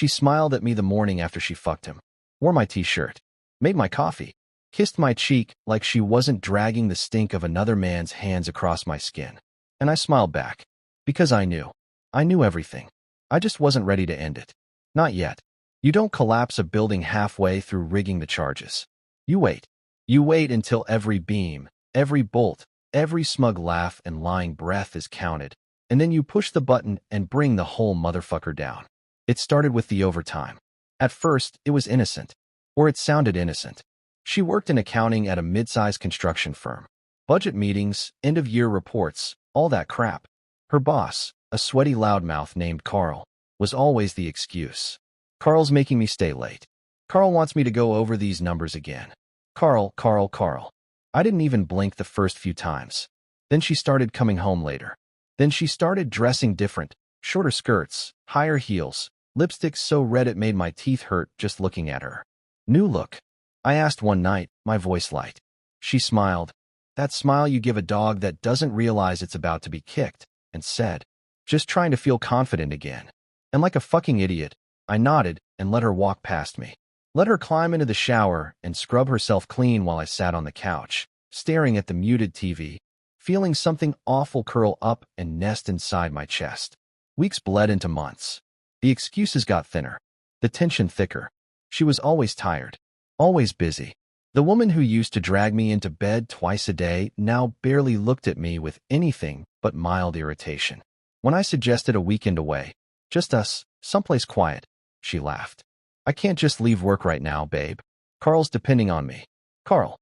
She smiled at me the morning after she fucked him, wore my t-shirt, made my coffee, kissed my cheek like she wasn't dragging the stink of another man's hands across my skin. And I smiled back. Because I knew. I knew everything. I just wasn't ready to end it. Not yet. You don't collapse a building halfway through rigging the charges. You wait. You wait until every beam, every bolt, every smug laugh and lying breath is counted, and then you push the button and bring the whole motherfucker down. It started with the overtime. At first, it was innocent. Or it sounded innocent. She worked in accounting at a mid-sized construction firm. Budget meetings, end-of-year reports, all that crap. Her boss, a sweaty loudmouth named Carl, was always the excuse. Carl's making me stay late. Carl wants me to go over these numbers again. Carl. I didn't even blink the first few times. Then she started coming home later. Then she started dressing different, shorter skirts, higher heels, lipstick so red it made my teeth hurt just looking at her. New look. I asked one night, my voice light. She smiled. That smile you give a dog that doesn't realize it's about to be kicked, and said, just trying to feel confident again. And like a fucking idiot, I nodded and let her walk past me. Let her climb into the shower and scrub herself clean while I sat on the couch, staring at the muted TV, feeling something awful curl up and nest inside my chest. Weeks bled into months. The excuses got thinner, the tension thicker. She was always tired, always busy. The woman who used to drag me into bed twice a day now barely looked at me with anything but mild irritation. When I suggested a weekend away, just us, someplace quiet, she laughed. I can't just leave work right now, babe. Carl's depending on me. Carl.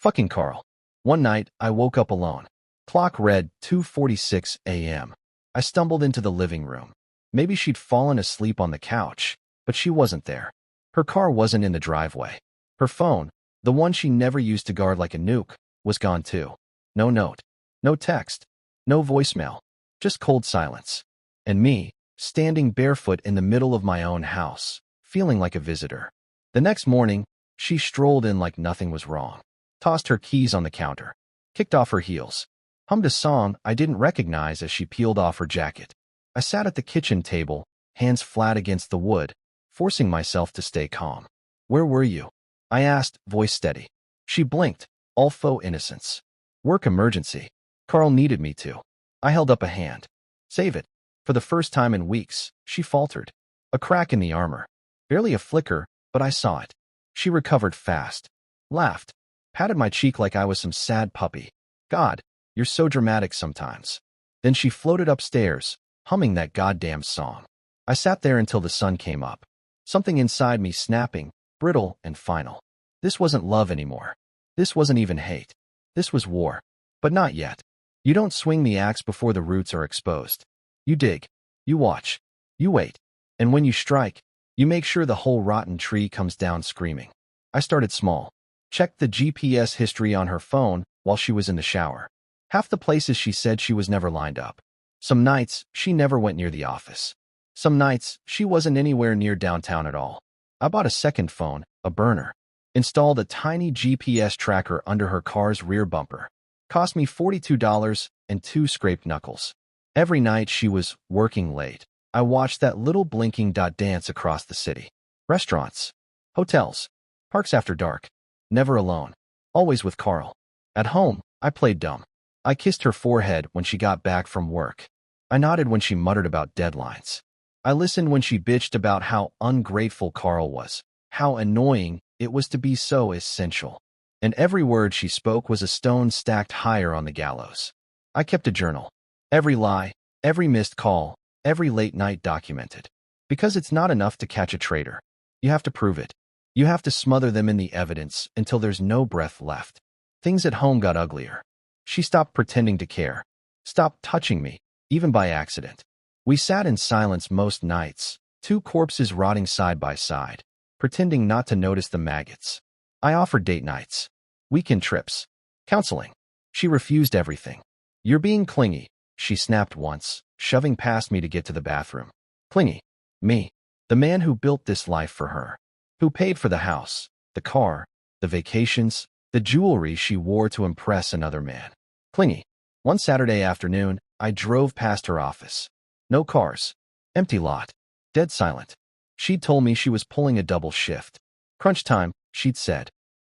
Fucking Carl. One night, I woke up alone. Clock read 2:46 a.m. I stumbled into the living room. Maybe she'd fallen asleep on the couch, but she wasn't there. Her car wasn't in the driveway. Her phone, the one she never used to guard like a nuke, was gone too. No note. No text. No voicemail. Just cold silence. And me, standing barefoot in the middle of my own house, feeling like a visitor. The next morning, she strolled in like nothing was wrong, tossed her keys on the counter, kicked off her heels, hummed a song I didn't recognize as she peeled off her jacket. I sat at the kitchen table, hands flat against the wood, forcing myself to stay calm. Where were you? I asked, voice steady. She blinked, all faux innocence. Work emergency. Carl needed me to. I held up a hand. Save it. For the first time in weeks, she faltered. A crack in the armor. Barely a flicker, but I saw it. She recovered fast. Laughed. Patted my cheek like I was some sad puppy. God, you're so dramatic sometimes. Then she floated upstairs, humming that goddamn song. I sat there until the sun came up. Something inside me snapping, brittle and final. This wasn't love anymore. This wasn't even hate. This was war. But not yet. You don't swing the axe before the roots are exposed. You dig. You watch. You wait. And when you strike, you make sure the whole rotten tree comes down screaming. I started small. Checked the GPS history on her phone while she was in the shower. Half the places she said she was never lined up. Some nights, she never went near the office. Some nights, she wasn't anywhere near downtown at all. I bought a second phone, a burner. Installed a tiny GPS tracker under her car's rear bumper. Cost me $42 and 2 scraped knuckles. Every night she was working late, I watched that little blinking dot dance across the city. Restaurants, hotels, parks after dark. Never alone. Always with Carl. At home, I played dumb. I kissed her forehead when she got back from work. I nodded when she muttered about deadlines. I listened when she bitched about how ungrateful Carl was, how annoying it was to be so essential. And every word she spoke was a stone stacked higher on the gallows. I kept a journal. Every lie, every missed call, every late night documented. Because it's not enough to catch a traitor. You have to prove it. You have to smother them in the evidence until there's no breath left. Things at home got uglier. She stopped pretending to care. Stopped touching me, even by accident. We sat in silence most nights, 2 corpses rotting side by side, pretending not to notice the maggots. I offered date nights, weekend trips, counseling. She refused everything. You're being clingy, she snapped once, shoving past me to get to the bathroom. Clingy. Me. The man who built this life for her. Who paid for the house, the car, the vacations, the jewelry she wore to impress another man. Clingy. One Saturday afternoon, I drove past her office. No cars. Empty lot. Dead silent. She'd told me she was pulling a double shift. Crunch time, she'd said.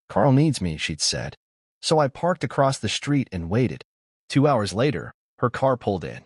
Carl needs me, she'd said. So I parked across the street and waited. 2 hours later, her car pulled in.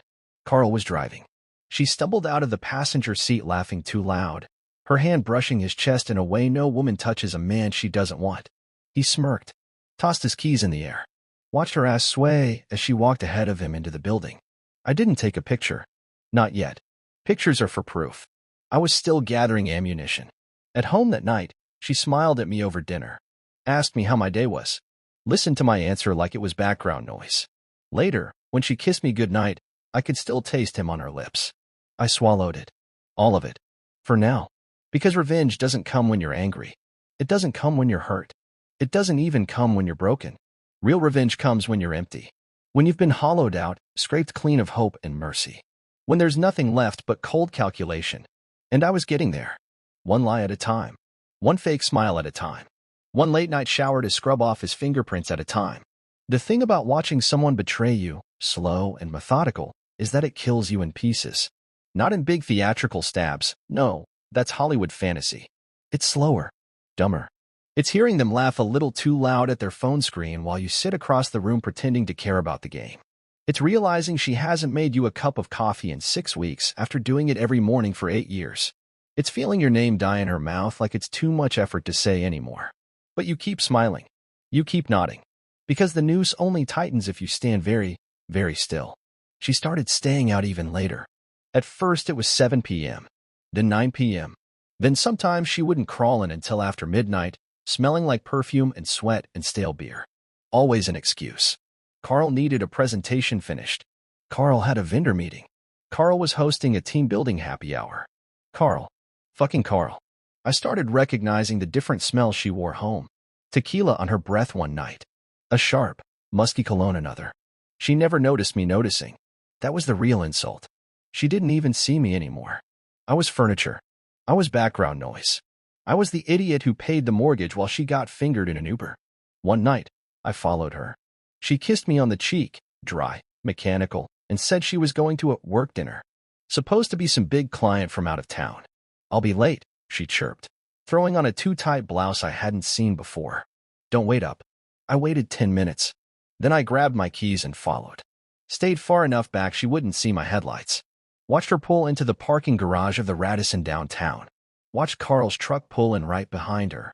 Carl was driving. She stumbled out of the passenger seat laughing too loud, her hand brushing his chest in a way no woman touches a man she doesn't want. He smirked, tossed his keys in the air, watched her ass sway as she walked ahead of him into the building. I didn't take a picture. Not yet. Pictures are for proof. I was still gathering ammunition. At home that night, she smiled at me over dinner, asked me how my day was, listened to my answer like it was background noise. Later, when she kissed me goodnight, I could still taste him on her lips. I swallowed it. All of it. For now. Because revenge doesn't come when you're angry. It doesn't come when you're hurt. It doesn't even come when you're broken. Real revenge comes when you're empty. When you've been hollowed out, scraped clean of hope and mercy. When there's nothing left but cold calculation. And I was getting there. One lie at a time. One fake smile at a time. One late-night shower to scrub off his fingerprints at a time. The thing about watching someone betray you, slow and methodical, is that it kills you in pieces. Not in big theatrical stabs. No, that's Hollywood fantasy. It's slower. Dumber. It's hearing them laugh a little too loud at their phone screen while you sit across the room pretending to care about the game. It's realizing she hasn't made you a cup of coffee in 6 weeks after doing it every morning for 8 years. It's feeling your name die in her mouth like it's too much effort to say anymore. But you keep smiling. You keep nodding. Because the noose only tightens if you stand very, very still. She started staying out even later. At first it was 7 p.m., then 9 p.m. Then sometimes she wouldn't crawl in until after midnight, smelling like perfume and sweat and stale beer. Always an excuse. Carl needed a presentation finished. Carl had a vendor meeting. Carl was hosting a team-building happy hour. Carl. Fucking Carl. I started recognizing the different smells she wore home. Tequila on her breath one night. A sharp, musky cologne another. She never noticed me noticing. That was the real insult. She didn't even see me anymore. I was furniture. I was background noise. I was the idiot who paid the mortgage while she got fingered in an Uber. One night, I followed her. She kissed me on the cheek, dry, mechanical, and said she was going to a work dinner. Supposed to be some big client from out of town. I'll be late, she chirped, throwing on a too-tight blouse I hadn't seen before. Don't wait up. I waited 10 minutes. Then I grabbed my keys and followed. Stayed far enough back she wouldn't see my headlights. Watched her pull into the parking garage of the Radisson downtown. Watched Carl's truck pull in right behind her.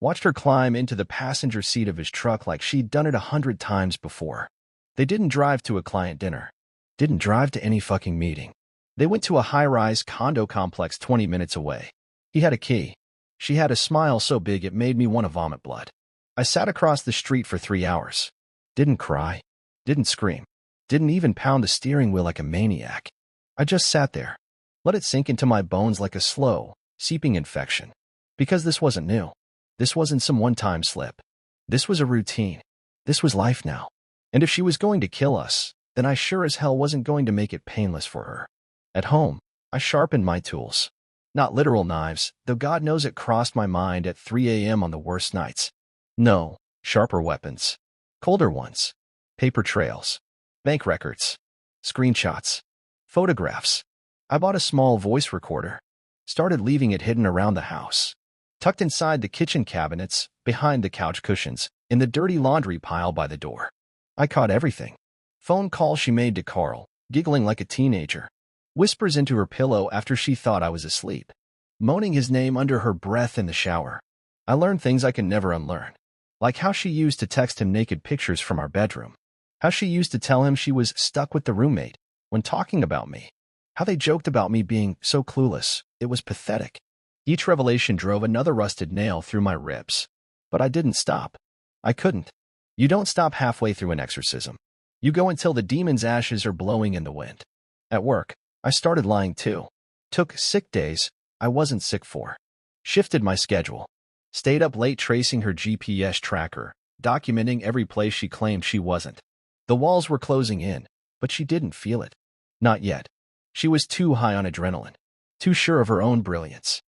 Watched her climb into the passenger seat of his truck like she'd done it 100 times before. They didn't drive to a client dinner. Didn't drive to any fucking meeting. They went to a high-rise condo complex 20 minutes away. He had a key. She had a smile so big it made me want to vomit blood. I sat across the street for 3 hours. Didn't cry. Didn't scream. Didn't even pound the steering wheel like a maniac. I just sat there. Let it sink into my bones like a slow, seeping infection. Because this wasn't new. This wasn't some one-time slip. This was a routine. This was life now. And if she was going to kill us, then I sure as hell wasn't going to make it painless for her. At home, I sharpened my tools. Not literal knives, though God knows it crossed my mind at 3 a.m. on the worst nights. No, sharper weapons. Colder ones. Paper trails. Bank records. Screenshots. Photographs. I bought a small voice recorder. Started leaving it hidden around the house. Tucked inside the kitchen cabinets, behind the couch cushions, in the dirty laundry pile by the door. I caught everything. Phone call she made to Carl, giggling like a teenager. Whispers into her pillow after she thought I was asleep. Moaning his name under her breath in the shower. I learned things I can never unlearn. Like how she used to text him naked pictures from our bedroom. How she used to tell him she was stuck with the roommate when talking about me. How they joked about me being so clueless. It was pathetic. Each revelation drove another rusted nail through my ribs. But I didn't stop. I couldn't. You don't stop halfway through an exorcism. You go until the demon's ashes are blowing in the wind. At work, I started lying too. Took sick days I wasn't sick for. Shifted my schedule. Stayed up late tracing her GPS tracker, documenting every place she claimed she wasn't. The walls were closing in, but she didn't feel it. Not yet. She was too high on adrenaline. Too sure of her own brilliance.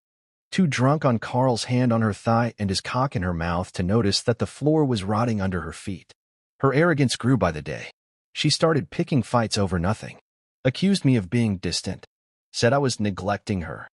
Too drunk on Carl's hand on her thigh and his cock in her mouth to notice that the floor was rotting under her feet. Her arrogance grew by the day. She started picking fights over nothing. Accused me of being distant. Said I was neglecting her.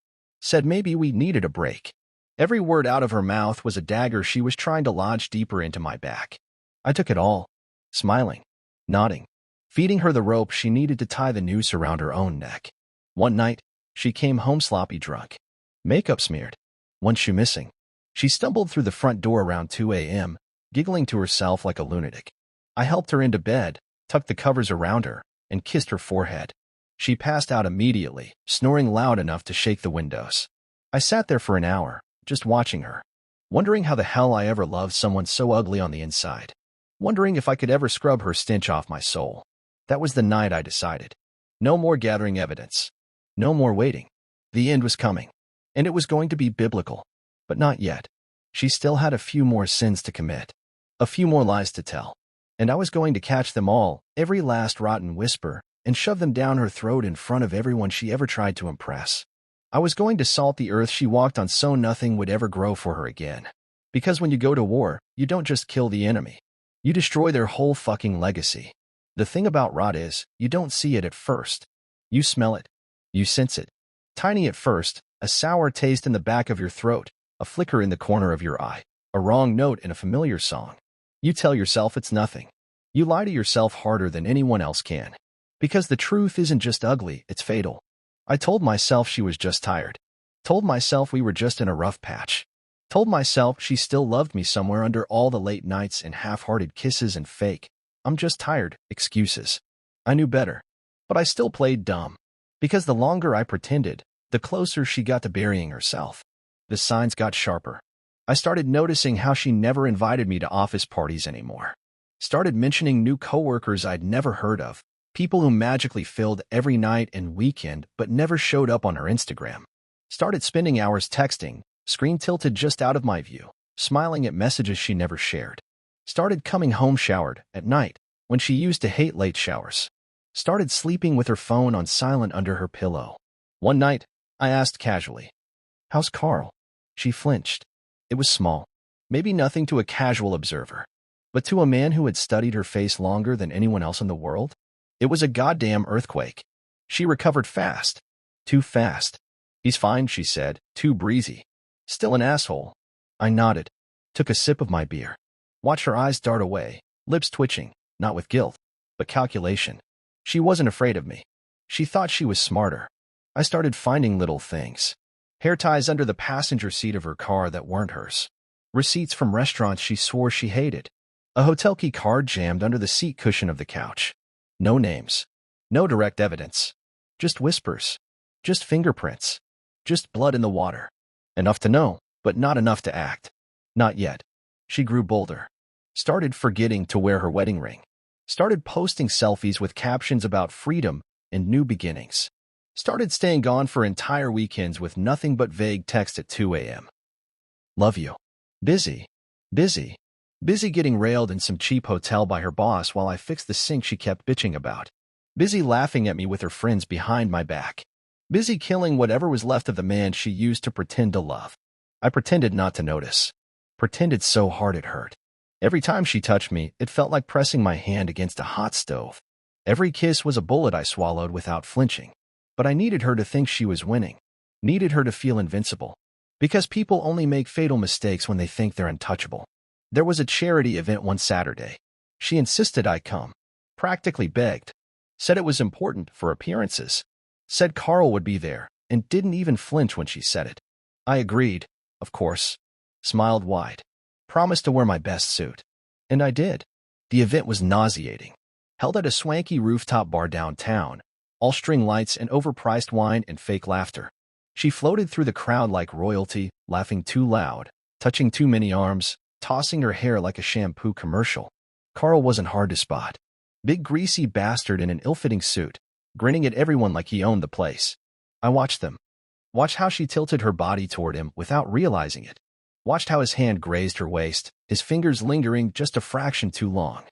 said maybe we needed a break. Every word out of her mouth was a dagger she was trying to lodge deeper into my back. I took it all, smiling, nodding, feeding her the rope she needed to tie the noose around her own neck. One night, she came home sloppy drunk, makeup smeared, one shoe missing. She stumbled through the front door around 2 a.m., giggling to herself like a lunatic. I helped her into bed, tucked the covers around her, and kissed her forehead. She passed out immediately, snoring loud enough to shake the windows. I sat there for an hour, just watching her, wondering how the hell I ever loved someone so ugly on the inside, wondering if I could ever scrub her stench off my soul. That was the night I decided. No more gathering evidence. No more waiting. The end was coming, and it was going to be biblical. But not yet. She still had a few more sins to commit, a few more lies to tell, and I was going to catch them all, every last rotten whisper, and shove them down her throat in front of everyone she ever tried to impress. I was going to salt the earth she walked on so nothing would ever grow for her again. Because when you go to war, you don't just kill the enemy. You destroy their whole fucking legacy. The thing about rot is, you don't see it at first. You smell it. You sense it. Tiny at first, a sour taste in the back of your throat, a flicker in the corner of your eye, a wrong note in a familiar song. You tell yourself it's nothing. You lie to yourself harder than anyone else can. Because the truth isn't just ugly, it's fatal. I told myself she was just tired. Told myself we were just in a rough patch. Told myself she still loved me somewhere under all the late nights and half-hearted kisses and fake, "I'm just tired," excuses. I knew better. But I still played dumb. Because the longer I pretended, the closer she got to burying herself. The signs got sharper. I started noticing how she never invited me to office parties anymore. Started mentioning new coworkers I'd never heard of, people who magically filled every night and weekend but never showed up on her Instagram. Started spending hours texting, screen tilted just out of my view, smiling at messages she never shared. Started coming home showered at night, when she used to hate late showers. Started sleeping with her phone on silent under her pillow. One night, I asked casually, "How's Carl?" She flinched. It was small, maybe nothing to a casual observer. But to a man who had studied her face longer than anyone else in the world, it was a goddamn earthquake. She recovered fast. Too fast. "He's fine," she said, "too breezy. Still an asshole." I nodded, took a sip of my beer. Watched her eyes dart away, lips twitching, not with guilt, but calculation. She wasn't afraid of me. She thought she was smarter. I started finding little things. Hair ties under the passenger seat of her car that weren't hers. Receipts from restaurants she swore she hated. A hotel key card jammed under the seat cushion of the couch. No names. No direct evidence. Just whispers. Just fingerprints. Just blood in the water. Enough to know, but not enough to act. Not yet. She grew bolder. Started forgetting to wear her wedding ring. Started posting selfies with captions about freedom and new beginnings. Started staying gone for entire weekends with nothing but vague text at 2 a.m. "Love you." Busy. Busy. Busy getting railed in some cheap hotel by her boss while I fixed the sink she kept bitching about. Busy laughing at me with her friends behind my back. Busy killing whatever was left of the man she used to pretend to love. I pretended not to notice. Pretended so hard it hurt. Every time she touched me, it felt like pressing my hand against a hot stove. Every kiss was a bullet I swallowed without flinching. But I needed her to think she was winning. Needed her to feel invincible. Because people only make fatal mistakes when they think they're untouchable. There was a charity event one Saturday. She insisted I come. Practically begged. Said it was important for appearances. Said Carl would be there, and didn't even flinch when she said it. I agreed, of course. Smiled wide. Promised to wear my best suit. And I did. The event was nauseating. Held at a swanky rooftop bar downtown. All string lights and overpriced wine and fake laughter. She floated through the crowd like royalty, laughing too loud, touching too many arms, tossing her hair like a shampoo commercial. Carl wasn't hard to spot. Big greasy bastard in an ill-fitting suit, grinning at everyone like he owned the place. I watched them. Watched how she tilted her body toward him without realizing it. Watched how his hand grazed her waist, his fingers lingering just a fraction too long.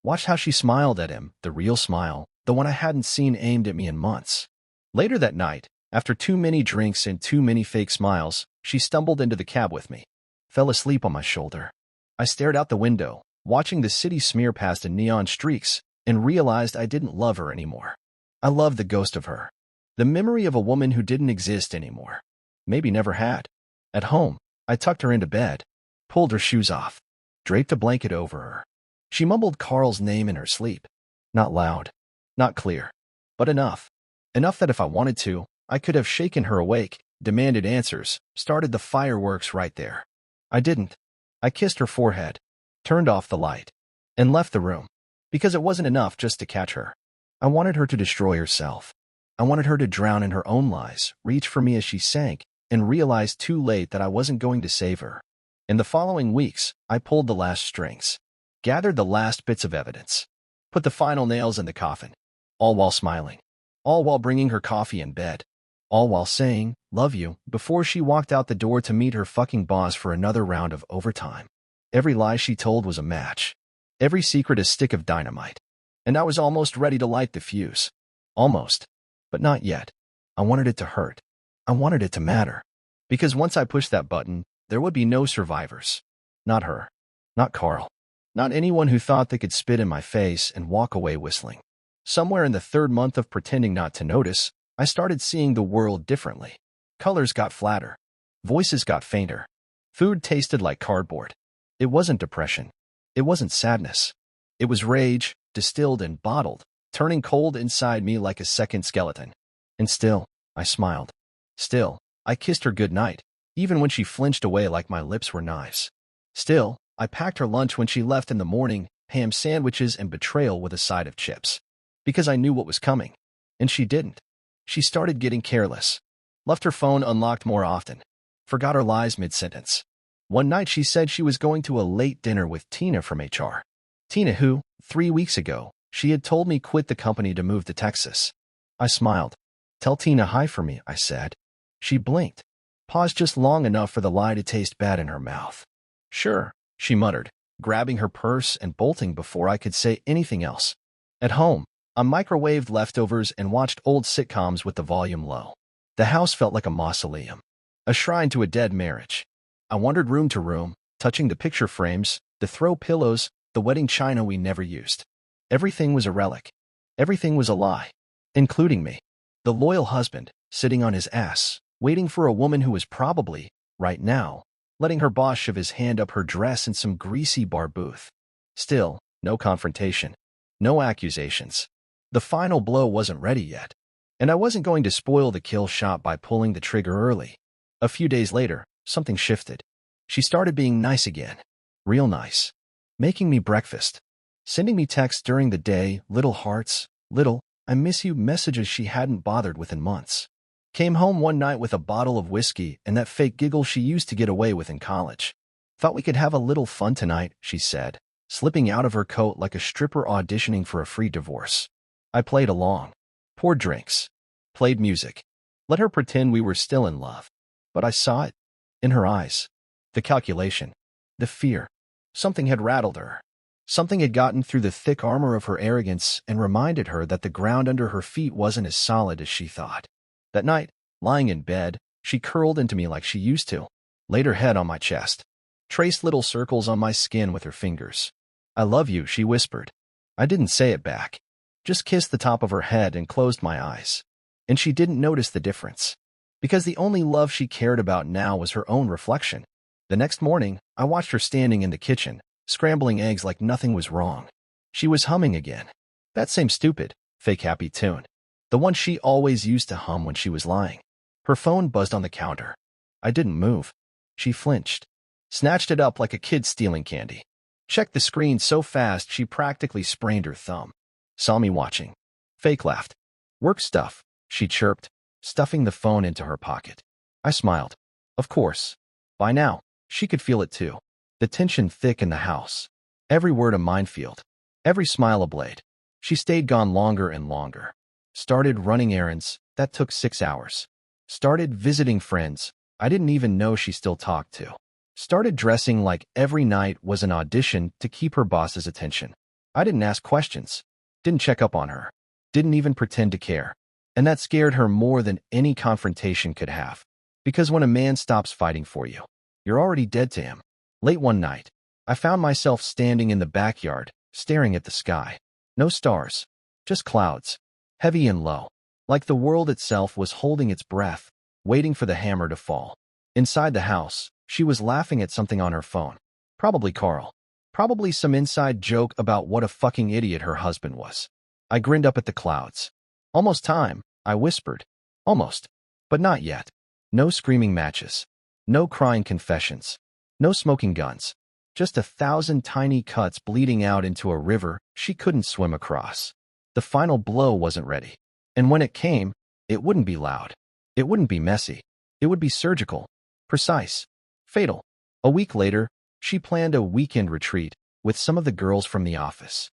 Watched how she smiled at him, the real smile, the one I hadn't seen aimed at me in months. Later that night, after too many drinks and too many fake smiles, she stumbled into the cab with me. Fell asleep on my shoulder. I stared out the window, watching the city smear past in neon streaks, and realized I didn't love her anymore. I loved the ghost of her. The memory of a woman who didn't exist anymore. maybe never had. At home, I tucked her into bed, pulled her shoes off, draped a blanket over her. She mumbled Carl's name in her sleep. Not loud, not clear, but enough. Enough that if I wanted to, I could have shaken her awake, demanded answers, started the fireworks right there. I didn't. I kissed her forehead, turned off the light, and left the room. Because it wasn't enough just to catch her. I wanted her to destroy herself. I wanted her to drown in her own lies, reach for me as she sank, and realize too late that I wasn't going to save her. In the following weeks, I pulled the last strings, gathered the last bits of evidence, put the final nails in the coffin, all while smiling, all while bringing her coffee in bed, all while saying, "Love you," before she walked out the door to meet her fucking boss for another round of overtime. Every lie she told was a match. Every secret a stick of dynamite. And I was almost ready to light the fuse. Almost. But not yet. I wanted it to hurt. I wanted it to matter. Because once I pushed that button, there would be no survivors. Not her. Not Carl. Not anyone who thought they could spit in my face and walk away whistling. Somewhere in the third month of pretending not to notice, I started seeing the world differently. Colors got flatter. Voices got fainter. Food tasted like cardboard. It wasn't depression. It wasn't sadness. It was rage, distilled and bottled, turning cold inside me like a second skeleton. And still, I smiled. Still, I kissed her goodnight, even when she flinched away like my lips were knives. Still, I packed her lunch when she left in the morning, ham sandwiches and betrayal with a side of chips. Because I knew what was coming. And she didn't. She started getting careless. Left her phone unlocked more often. Forgot her lies mid-sentence. One night she said she was going to a late dinner with Tina from HR. Tina who, 3 weeks ago, she had told me quit the company to move to Texas. I smiled. "Tell Tina hi for me," I said. She blinked. Paused just long enough for the lie to taste bad in her mouth. "Sure," she muttered, grabbing her purse and bolting before I could say anything else. At home, I microwaved leftovers and watched old sitcoms with the volume low. The house felt like a mausoleum, a shrine to a dead marriage. I wandered room to room, touching the picture frames, the throw pillows, the wedding china we never used. Everything was a relic. Everything was a lie, including me. The loyal husband, sitting on his ass, waiting for a woman who was probably, right now, letting her boss shove his hand up her dress in some greasy bar booth. Still, no confrontation. No accusations. The final blow wasn't ready yet. And I wasn't going to spoil the kill shot by pulling the trigger early. A few days later, something shifted. She started being nice again. Real nice. Making me breakfast. Sending me texts during the day, little hearts, little, "I miss you" messages she hadn't bothered with in months. Came home one night with a bottle of whiskey and that fake giggle she used to get away with in college. "Thought we could have a little fun tonight," she said, slipping out of her coat like a stripper auditioning for a free divorce. I played along. Poured drinks. Played music. Let her pretend we were still in love. But I saw it. In her eyes. The calculation. The fear. Something had rattled her. Something had gotten through the thick armor of her arrogance and reminded her that the ground under her feet wasn't as solid as she thought. That night, lying in bed, she curled into me like she used to, laid her head on my chest, traced little circles on my skin with her fingers. "I love you," she whispered. I didn't say it back. Just kissed the top of her head and closed my eyes. And she didn't notice the difference. Because the only love she cared about now was her own reflection. The next morning, I watched her standing in the kitchen, scrambling eggs like nothing was wrong. She was humming again. That same stupid, fake happy tune. The one she always used to hum when she was lying. Her phone buzzed on the counter. I didn't move. She flinched. Snatched it up like a kid stealing candy. Checked the screen so fast she practically sprained her thumb. Saw me watching. Fake laughed. "Work stuff," she chirped, stuffing the phone into her pocket. I smiled. Of course. By now, she could feel it too. The tension thick in the house. Every word a minefield. Every smile a blade. She stayed gone longer and longer. Started running errands. That took 6 hours. Started visiting friends I didn't even know she still talked to. Started dressing like every night was an audition to keep her boss's attention. I didn't ask questions. Didn't check up on her. Didn't even pretend to care. And that scared her more than any confrontation could have. Because when a man stops fighting for you, you're already dead to him. Late one night, I found myself standing in the backyard, staring at the sky. No stars. Just clouds. Heavy and low. Like the world itself was holding its breath. waiting for the hammer to fall. Inside the house, she was laughing at something on her phone. Probably Carl. Probably some inside joke about what a fucking idiot her husband was. I grinned up at the clouds. Almost time, I whispered. Almost. But not yet. No screaming matches. No crying confessions. No smoking guns. Just 1,000 tiny cuts bleeding out into a river she couldn't swim across. The final blow wasn't ready. And when it came, it wouldn't be loud. It wouldn't be messy. It would be surgical. Precise. Fatal. A week later, she planned a weekend retreat with some of the girls from the office.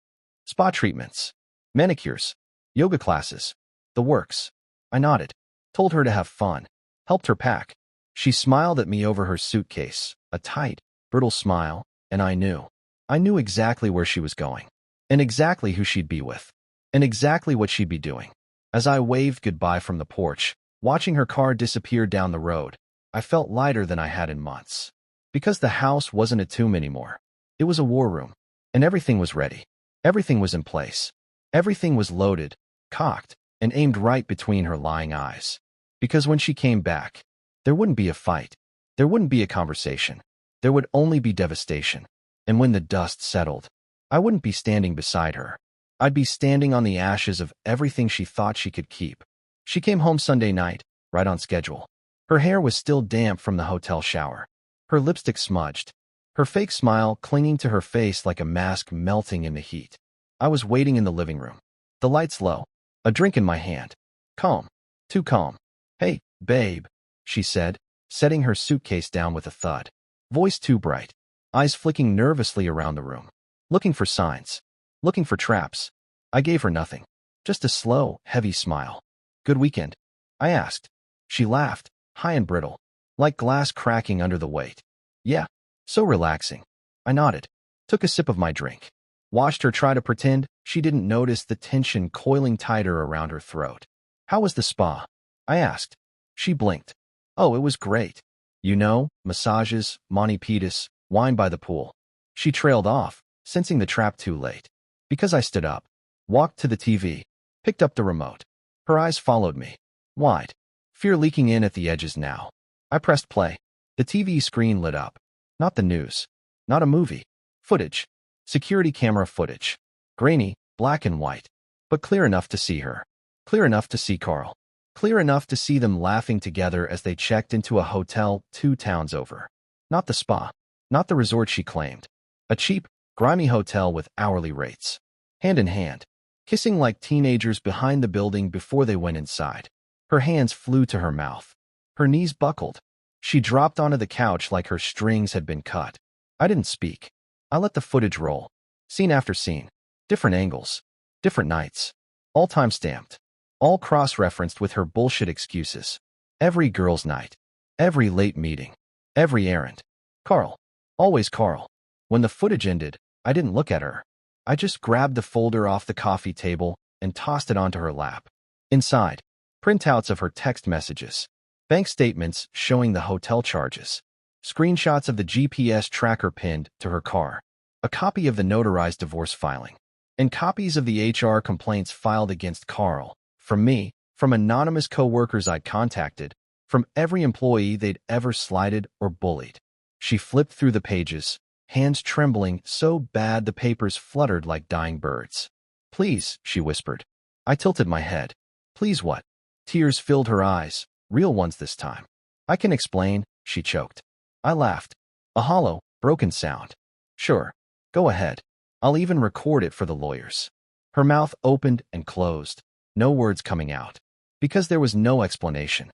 Spa treatments. Manicures. Yoga classes. The works. I nodded. Told her to have fun. Helped her pack. She smiled at me over her suitcase, a tight, brittle smile, and I knew. I knew exactly where she was going. And exactly who she'd be with. And exactly what she'd be doing. As I waved goodbye from the porch, watching her car disappear down the road, I felt lighter than I had in months. Because the house wasn't a tomb anymore. It was a war room. And everything was ready. Everything was in place. Everything was loaded, cocked, and aimed right between her lying eyes. Because when she came back, there wouldn't be a fight. There wouldn't be a conversation. There would only be devastation. And when the dust settled, I wouldn't be standing beside her. I'd be standing on the ashes of everything she thought she could keep. She came home Sunday night, right on schedule. Her hair was still damp from the hotel shower. Her lipstick smudged. Her fake smile clinging to her face like a mask melting in the heat. I was waiting in the living room. The lights low. A drink in my hand. Calm. Too calm. Hey, babe, she said, setting her suitcase down with a thud. Voice too bright. Eyes flicking nervously around the room. Looking for signs. Looking for traps. I gave her nothing. Just a slow, heavy smile. Good weekend? I asked. She laughed, high and brittle, like glass cracking under the weight. Yeah, so relaxing. I nodded. Took a sip of my drink. Watched her try to pretend she didn't notice the tension coiling tighter around her throat. How was the spa? I asked. She blinked. Oh, it was great. You know, massages, mani pedis, wine by the pool. She trailed off, sensing the trap too late. Because I stood up, walked to the TV, picked up the remote. Her eyes followed me. Wide. Fear leaking in at the edges now. I pressed play. The TV screen lit up. Not the news. Not a movie. Footage. Security camera footage. Grainy, black and white. But clear enough to see her. Clear enough to see Carl. Clear enough to see them laughing together as they checked into a hotel 2 towns over. Not the spa. Not the resort she claimed. A cheap, grimy hotel with hourly rates. Hand in hand. Kissing like teenagers behind the building before they went inside. Her hands flew to her mouth. Her knees buckled. She dropped onto the couch like her strings had been cut. I didn't speak. I let the footage roll. Scene after scene. Different angles. Different nights. All time-stamped. All cross-referenced with her bullshit excuses. Every girls' night. Every late meeting. Every errand. Carl. Always Carl. When the footage ended, I didn't look at her. I just grabbed the folder off the coffee table and tossed it onto her lap. Inside, printouts of her text messages. Bank statements showing the hotel charges. Screenshots of the GPS tracker pinned to her car. A copy of the notarized divorce filing. And copies of the HR complaints filed against Carl. From me, from anonymous co-workers I'd contacted, from every employee they'd ever slighted or bullied. She flipped through the pages, hands trembling so bad the papers fluttered like dying birds. Please, she whispered. I tilted my head. Please what? Tears filled her eyes, real ones this time. I can explain, she choked. I laughed. A hollow, broken sound. Sure. Go ahead. I'll even record it for the lawyers. Her mouth opened and closed, no words coming out. Because there was no explanation.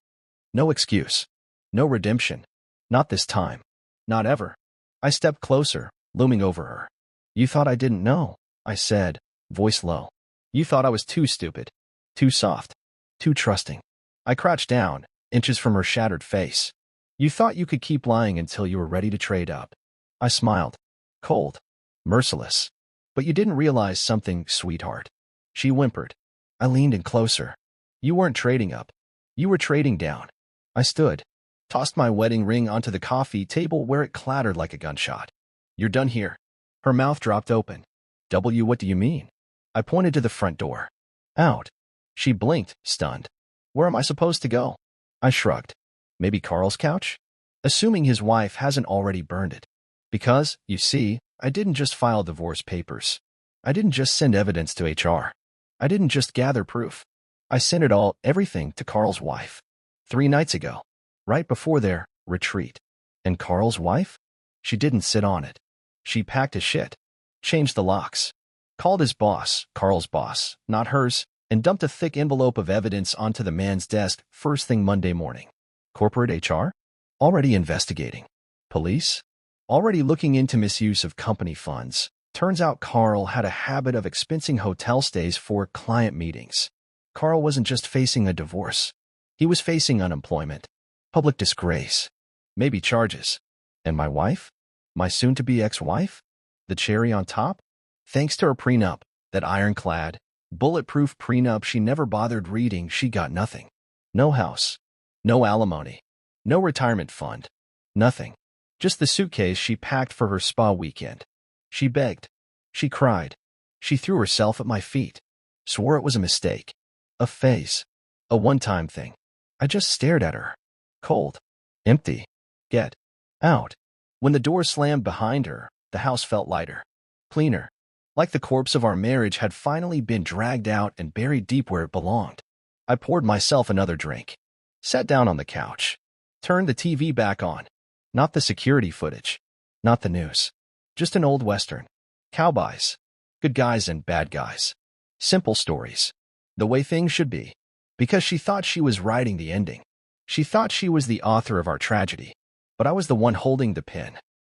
No excuse. No redemption. Not this time. Not ever. I stepped closer, looming over her. You thought I didn't know, I said, voice low. You thought I was too stupid. Too soft. Too trusting. I crouched down, inches from her shattered face. You thought you could keep lying until you were ready to trade up. I smiled. Cold. Merciless. But you didn't realize something, sweetheart. She whimpered. I leaned in closer. You weren't trading up. You were trading down. I stood. Tossed my wedding ring onto the coffee table where it clattered like a gunshot. You're done here. Her mouth dropped open. What do you mean? I pointed to the front door. Out. She blinked, stunned. Where am I supposed to go? I shrugged. Maybe Carl's couch? Assuming his wife hasn't already burned it. Because, you see, I didn't just file divorce papers. I didn't just send evidence to HR. I didn't just gather proof. I sent it all, everything, to Carl's wife. 3 nights ago, right before their retreat. And Carl's wife? She didn't sit on it. She packed his shit, changed the locks, called his boss, Carl's boss, not hers, and dumped a thick envelope of evidence onto the man's desk first thing Monday morning. Corporate HR? Already investigating. Police? Already looking into misuse of company funds. Turns out Carl had a habit of expensing hotel stays for client meetings. Carl wasn't just facing a divorce. He was facing unemployment, public disgrace, maybe charges. And my wife? My soon-to-be ex-wife? The cherry on top? Thanks to her prenup, that ironclad, bulletproof prenup she never bothered reading, she got nothing. No house. No alimony. No retirement fund. Nothing. Just the suitcase she packed for her spa weekend. She begged. She cried. She threw herself at my feet. Swore it was a mistake. A phase. A one-time thing. I just stared at her. Cold. Empty. Get out. When the door slammed behind her, the house felt lighter. Cleaner. Like the corpse of our marriage had finally been dragged out and buried deep where it belonged. I poured myself another drink. Sat down on the couch. Turned the TV back on. Not the security footage. Not the news. Just an old western. Cowboys. Good guys and bad guys. Simple stories. The way things should be. Because she thought she was writing the ending. She thought she was the author of our tragedy. But I was the one holding the pen.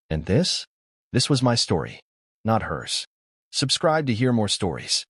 And this? This was my story. Not hers. Subscribe to hear more stories.